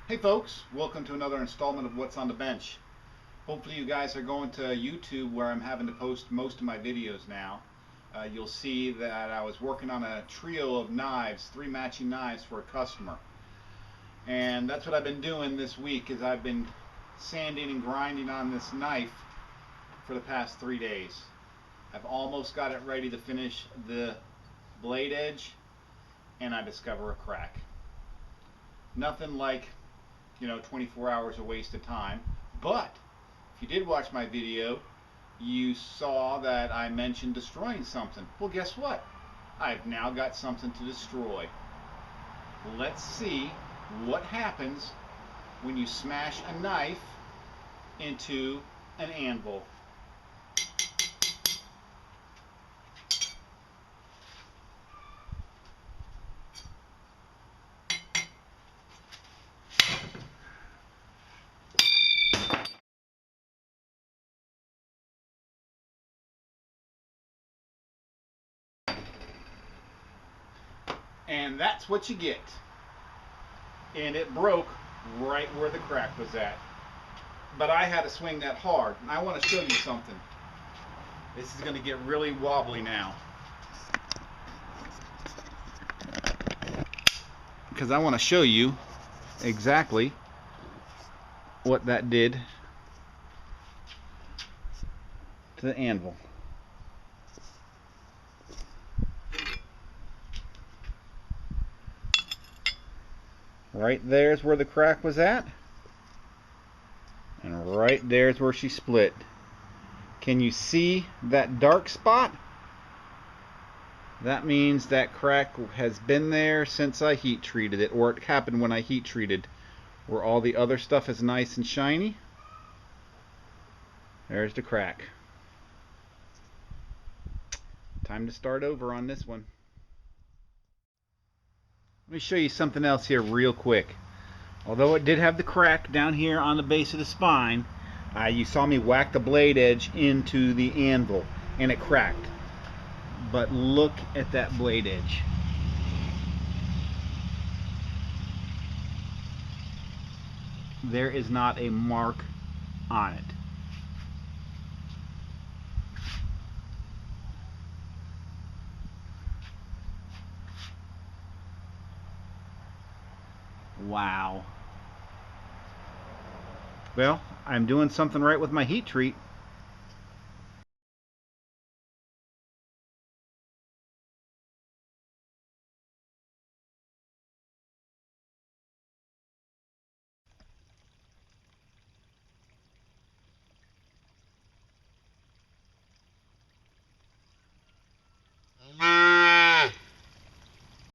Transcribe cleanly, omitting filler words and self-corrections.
Hey folks, welcome to another installment of What's on the Bench. Hopefully you guys are going to YouTube where I'm having to post most of my videos now. You'll see that I was working on a trio of knives, 3 matching knives for a customer. And that's what I've been doing this week is I've been sanding and grinding on this knife for the past 3 days. I've almost got it ready to finish the blade edge and I discover a crack. Nothing like 24 hours of wasted time. But if you did watch my video, you saw that I mentioned destroying something. Well, guess what? I've now got something to destroy. Let's see what happens when you smash a knife into an anvil. And that's what you get. And it broke right where the crack was at. But I had to swing that hard. And I want to show you something. This is going to get really wobbly now, because I want to show you exactly what that did to the anvil. Right there's where the crack was at, and right there's where she split. Can you see that dark spot? That means that crack has been there since I heat treated it, or it happened when I heat treated. Where all the other stuff is nice and shiny, there's the crack. Time to start over on this one. Let me show you something else here real quick. Although it did have the crack down here on the base of the spine, you saw me whack the blade edge into the anvil and it cracked. But look at that blade edge. There is not a mark on it. Wow. Well, I'm doing something right with my heat treat.